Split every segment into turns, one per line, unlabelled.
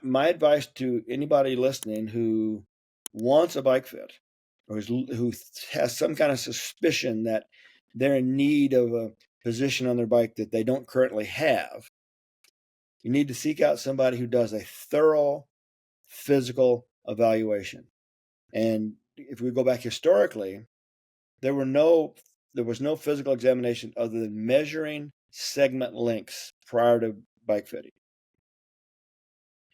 my advice to anybody listening who wants a bike fit, or who has some kind of suspicion that they're in need of a position on their bike that they don't currently have, you need to seek out somebody who does a thorough physical evaluation. And if we go back historically, there was no physical examination other than measuring segment lengths prior to bike fitting.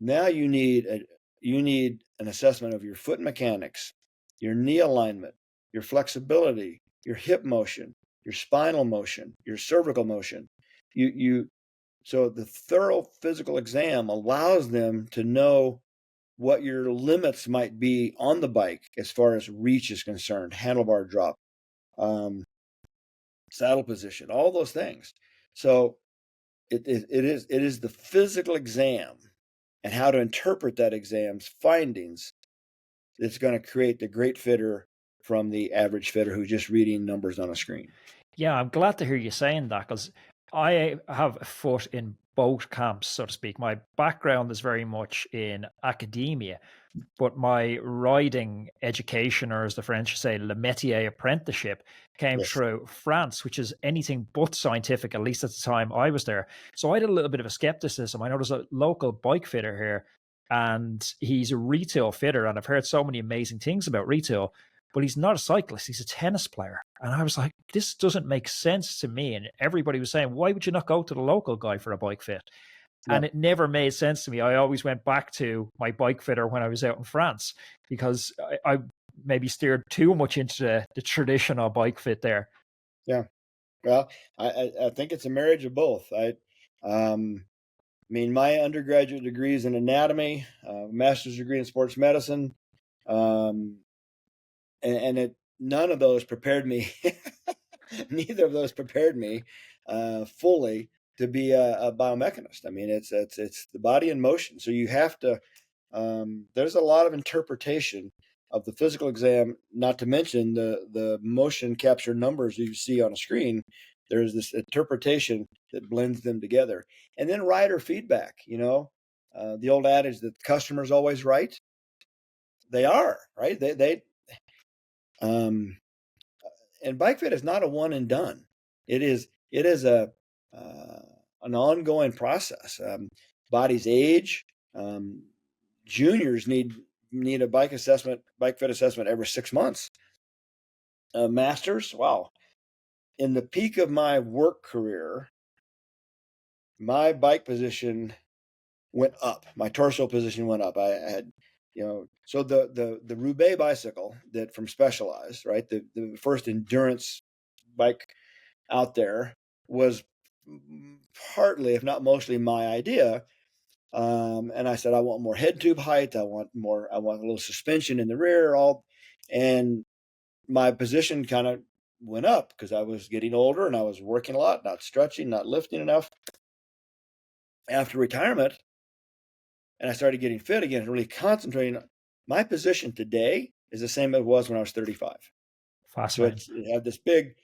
Now you need an assessment of your foot mechanics, your knee alignment, your flexibility, your hip motion, your spinal motion, your cervical motion. So the thorough physical exam allows them to know what your limits might be on the bike as far as reach is concerned, handlebar drop, saddle position, all those things. So it is the physical exam and how to interpret that exam's findings that's going to create the great fitter from the average fitter who's just reading numbers on a screen.
Yeah, I'm glad to hear you saying that, because I have a foot in both camps, so to speak. My background is very much in academia, but my riding education, or as the French say, le métier apprenticeship, came through France, which is anything but scientific, at least at the time I was there. So I had a little bit of a skepticism. I know there's a local bike fitter here, and he's a retail fitter, and I've heard so many amazing things about retail, but he's not a cyclist, he's a tennis player. And I was like, this doesn't make sense to me. And everybody was saying, why would you not go to the local guy for a bike fit? Yeah. And it never made sense to me. I always went back to my bike fitter when I was out in France, because I maybe steered too much into the traditional bike fit there.
Yeah. Well, I think it's a marriage of both. I mean, my undergraduate degree is in anatomy, master's degree in sports medicine. And none of those prepared me. Neither of those prepared me fully to be a biomechanist. I mean, it's the body in motion. So you have to. There's a lot of interpretation of the physical exam. Not to mention the motion capture numbers you see on a screen. There's this interpretation that blends them together, and then rider feedback. The old adage that the customer's always right. They are right. And bike fit is not a one and done. It is an ongoing process. Bodies age. Juniors need a bike fit assessment every 6 months. Masters, wow. In the peak of my work career, my bike position went up. My torso position went up. I had, so the Roubaix bicycle that from Specialized, right? The first endurance bike out there was partly, if not mostly, my idea. And I said, I want more head tube height. I want a little suspension in the rear, and my position kind of went up because I was getting older and I was working a lot, not stretching, not lifting enough. After retirement, and I started getting fit again and really concentrating. My position today is the same as it was when I was 35.
Fascinating.
So it had this big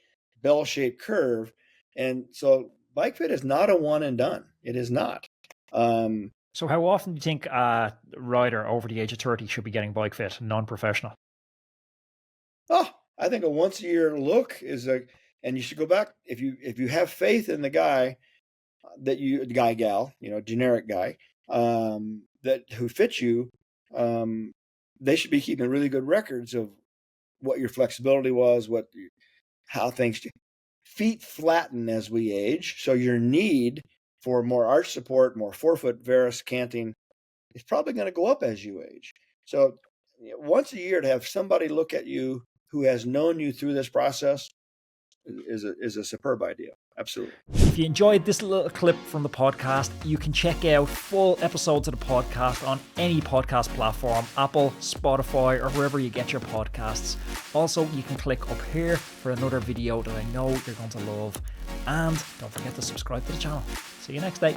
bell-shaped curve. And so bike fit is not a one and done. It is not.
So how often do you think a rider over the age of 30 should be getting bike fit, non-professional?
Oh, I think a once a year look is and you should go back if you have faith in the guy gal, generic guy, who fits you, they should be keeping really good records of what your flexibility was, how things feet flatten as we age. So your need for more arch support, more forefoot varus canting is probably going to go up as you age. So once a year to have somebody look at you who has known you through this process is a superb idea. Absolutely.
If you enjoyed this little clip from the podcast, you can check out full episodes of the podcast on any podcast platform, Apple, Spotify, or wherever you get your podcasts. Also, you can click up here for another video that I know you're going to love. And don't forget to subscribe to the channel. See you next day.